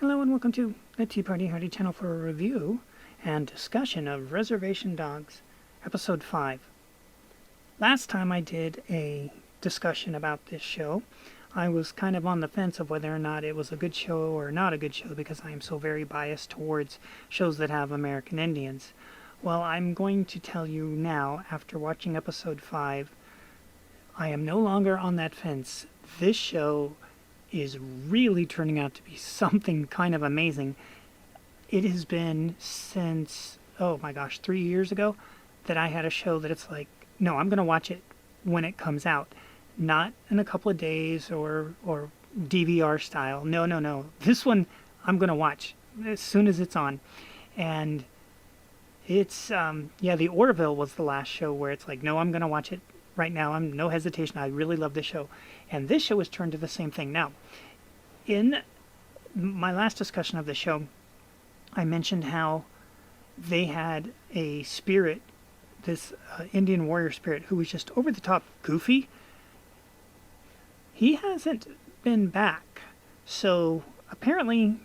Hello and welcome to the Tea Party Hardy channel for a review and discussion of Reservation Dogs, Episode 5. Last time I did a discussion about this show, I was kind of on the fence of whether or not it was a good show or not a good show because I am so very biased towards shows that have American Indians. Well, I'm going to tell you now, after watching Episode 5, I am no longer on that fence. This show is really turning out to be something kind of amazing. It has been since, 3 years ago that I had a show that it's like, no, I'm going to watch it when it comes out. Not in a couple of days or DVR style. No. This one I'm going to watch as soon as it's on. And it's, the Orville was the last show where it's like, no, I'm going to watch it right now. I'm no hesitation. I really love this show. And this show has turned to the same thing. Now, in my last discussion of the show, I mentioned how they had a spirit, this Indian warrior spirit, who was just over the top goofy. He hasn't been back. So apparently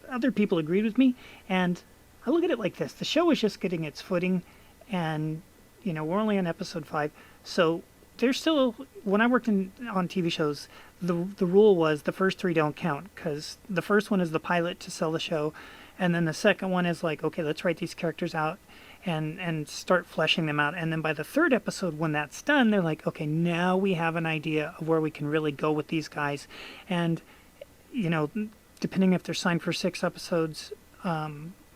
other people agreed with me. And I look at it like this. The show is just getting its footing. And, we're only on episode 5. So there's still, when I worked on TV shows, the rule was the first 3 don't count, because the first one is the pilot to sell the show, and then the second one is like, okay, let's write these characters out and start fleshing them out. And then by the 3rd episode, when that's done, they're like, okay, now we have an idea of where we can really go with these guys. And, depending if they're signed for 6 episodes,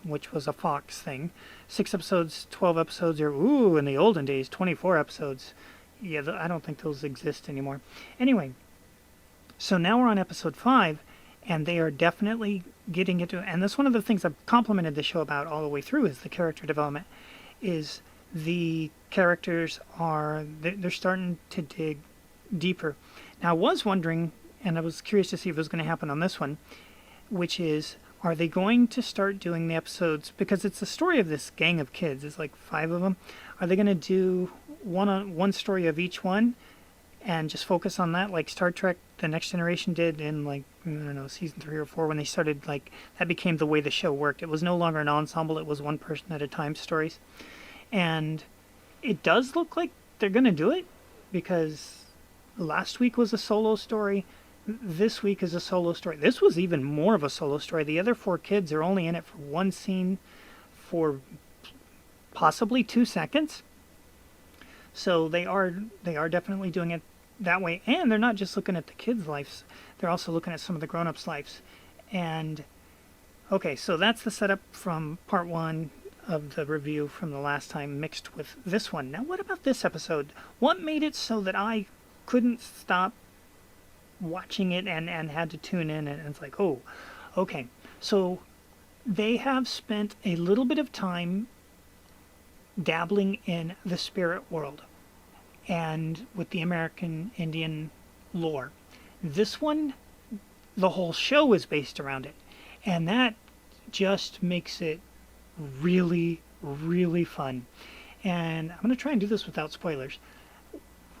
which was a Fox thing, 6 episodes, 12 episodes, or, in the olden days, 24 episodes. Yeah, I don't think those exist anymore. Anyway, so now we're on episode 5, and they are definitely getting into, and that's one of the things I've complimented the show about all the way through, is the character development, is the characters they're starting to dig deeper. Now, I was wondering, and I was curious to see if it was going to happen on this one, which is, are they going to start doing the episodes, because it's the story of this gang of kids, it's like 5 of them, are they going to do one story of each one and just focus on that, like Star Trek The Next Generation did in season 3 or 4, when they started, that became the way the show worked. It was no longer an ensemble, it was one person at a time stories. And it does look like they're going to do it, because last week was a solo story, this week is a solo story. This was even more of a solo story. The other 4 kids are only in it for one scene for possibly 2 seconds. So they are definitely doing it that way. And they're not just looking at the kids' lives. They're also looking at some of the grown-ups' lives. And, okay, so that's the setup from part 1 of the review from the last time mixed with this one. Now, what about this episode? What made it so that I couldn't stop watching it and had to tune in? And it's like, oh, okay. So they have spent a little bit of time dabbling in the spirit world and with the American Indian lore. This one, the whole show is based around it, and that just makes it really, really fun. And I'm going to try and do this without spoilers.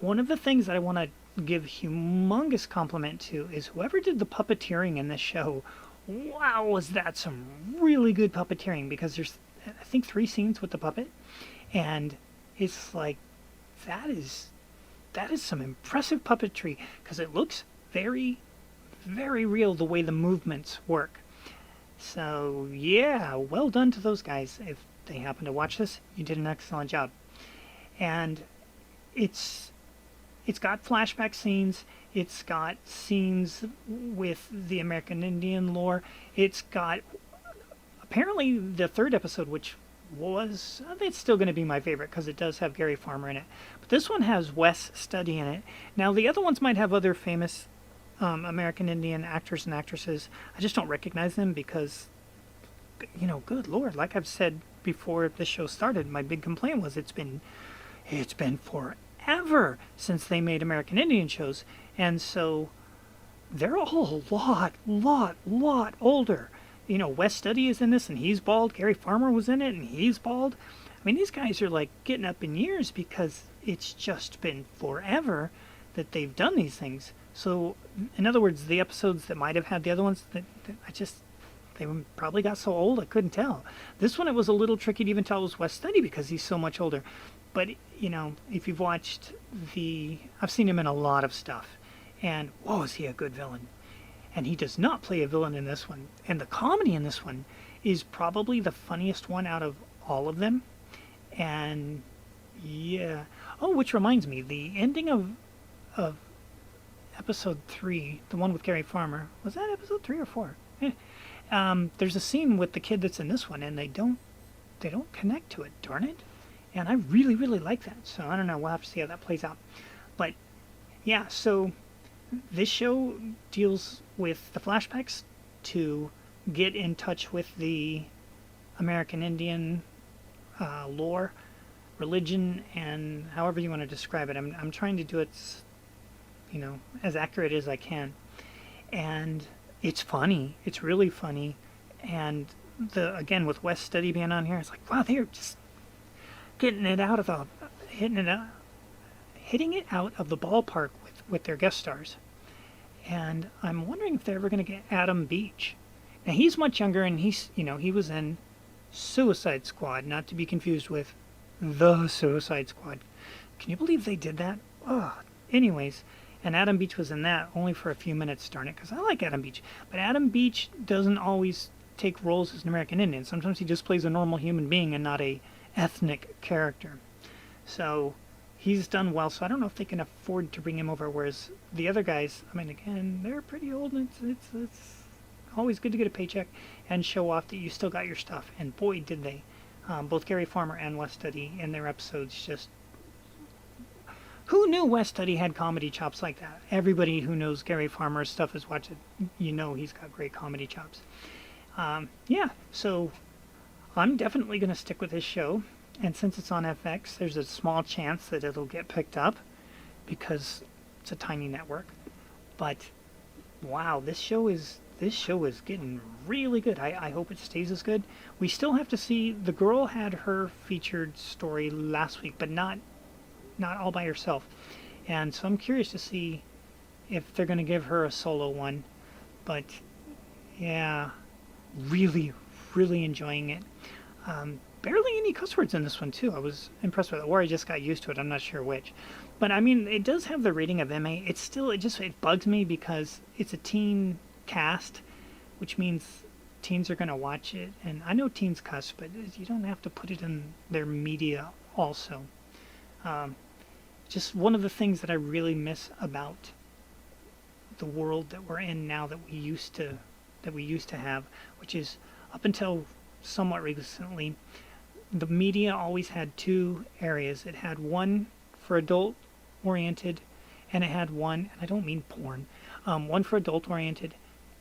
One of the things that I want to give humongous compliment to is whoever did the puppeteering in this show. Wow, was that some really good puppeteering, because there's, I think, 3 scenes with the puppet, and it's like, that is some impressive puppetry, because it looks very, very real the way the movements work. So yeah, well done to those guys. If they happen to watch this, you did an excellent job. And it's got flashback scenes, it's got scenes with the American Indian lore, it's got, apparently the 3rd episode, which was, I think it's still going to be my favorite because it does have Gary Farmer in it. But this one has Wes Studi in it. Now, the other ones might have other famous American Indian actors and actresses. I just don't recognize them because, good Lord, like I've said before this show started, my big complaint was it's been forever since they made American Indian shows. And so they're all a lot older. Wes Studi is in this, and he's bald. Gary Farmer was in it, and he's bald. I mean, these guys are, getting up in years because it's just been forever that they've done these things. So, in other words, the episodes that might have had the other ones, they probably got so old I couldn't tell. This one, it was a little tricky to even tell it was West Study because he's so much older. But, if you've watched I've seen him in a lot of stuff. And, whoa, is he a good villain. And he does not play a villain in this one. And the comedy in this one is probably the funniest one out of all of them. And, yeah. Oh, which reminds me, the ending of episode 3, the one with Gary Farmer, was that episode 3 or 4? There's a scene with the kid that's in this one, and they don't connect to it, darn it. And I really, really like that. So I don't know, we'll have to see how that plays out. But yeah, so this show deals with the flashbacks to get in touch with the American Indian lore, religion, and however you want to describe it. I'm trying to do it, as accurate as I can. And it's funny. It's really funny. And again, with West Study being on here, it's like, wow, they're just hitting it out of the ballpark with their guest stars. And I'm wondering if they're ever going to get Adam Beach. Now, he's much younger, and he was in Suicide Squad, not to be confused with The Suicide Squad. Can you believe they did that? Oh, anyways, and Adam Beach was in that only for a few minutes, darn it, because I like Adam Beach. But Adam Beach doesn't always take roles as an American Indian. Sometimes he just plays a normal human being and not a ethnic character. So he's done well. So I don't know if they can afford to bring him over. Whereas the other guys, I mean, again, they're pretty old, and it's always good to get a paycheck and show off that you still got your stuff. And boy, did they. Both Gary Farmer and West Study in their episodes just... Who knew West Study had comedy chops like that? Everybody who knows Gary Farmer's stuff has watched it. He's got great comedy chops. Yeah, so I'm definitely going to stick with this show. And since it's on FX, there's a small chance that it'll get picked up because it's a tiny network. But wow, this show is getting really good. I hope it stays as good. We still have to see. The girl had her featured story last week, but not all by herself. And so I'm curious to see if they're going to give her a solo one. But yeah, really, really enjoying it. Barely any cuss words in this one too. I was impressed with it, or I just got used to it. I'm not sure which. But I mean, it does have the rating of MA. It bugs me because it's a teen cast, which means teens are going to watch it. And I know teens cuss, but you don't have to put it in their media also. Just one of the things that I really miss about the world that we're in now that we used to have, which is up until somewhat recently, the media always had two areas. It had one for adult-oriented, and it had one, and I don't mean porn, one for adult-oriented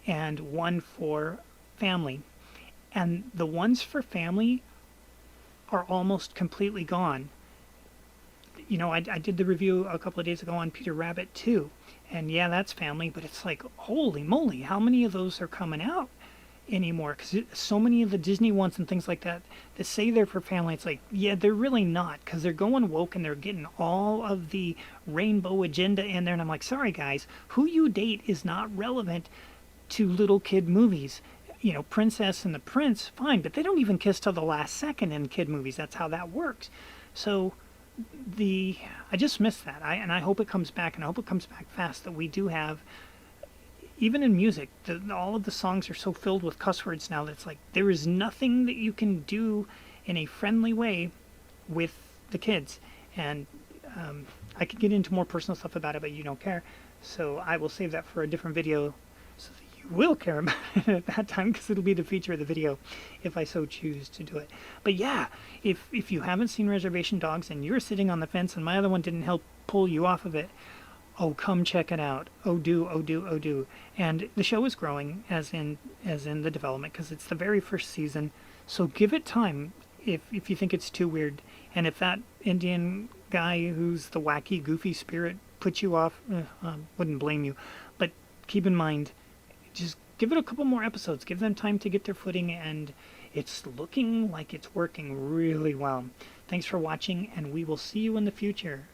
and one for family. And the ones for family are almost completely gone. I did the review a couple of days ago on Peter Rabbit 2, and yeah, that's family, but it's like, holy moly, how many of those are coming out anymore? Because so many of the Disney ones and things like that say they're for family, it's like, yeah, they're really not, because they're going woke and they're getting all of the rainbow agenda in there, and I'm like, sorry guys, who you date is not relevant to little kid movies. Princess and the Prince, fine, but they don't even kiss till the last second in kid movies. That's how that works. So I just miss that. I hope it comes back, and I hope it comes back fast, that we do have, even in music, all of the songs are so filled with cuss words now that it's like there is nothing that you can do in a friendly way with the kids. And I could get into more personal stuff about it, but you don't care. So I will save that for a different video so that you will care about it at that time, because it'll be the feature of the video if I so choose to do it. But yeah, if you haven't seen Reservation Dogs and you're sitting on the fence and my other one didn't help pull you off of it, oh, come check it out. Oh do, oh do, oh do. And the show is growing as in the development, because it's the very first season. So give it time if you think it's too weird. And if that Indian guy who's the wacky, goofy spirit puts you off, I wouldn't blame you. But keep in mind, just give it a couple more episodes. Give them time to get their footing, and it's looking like it's working really well. Thanks for watching, and we will see you in the future.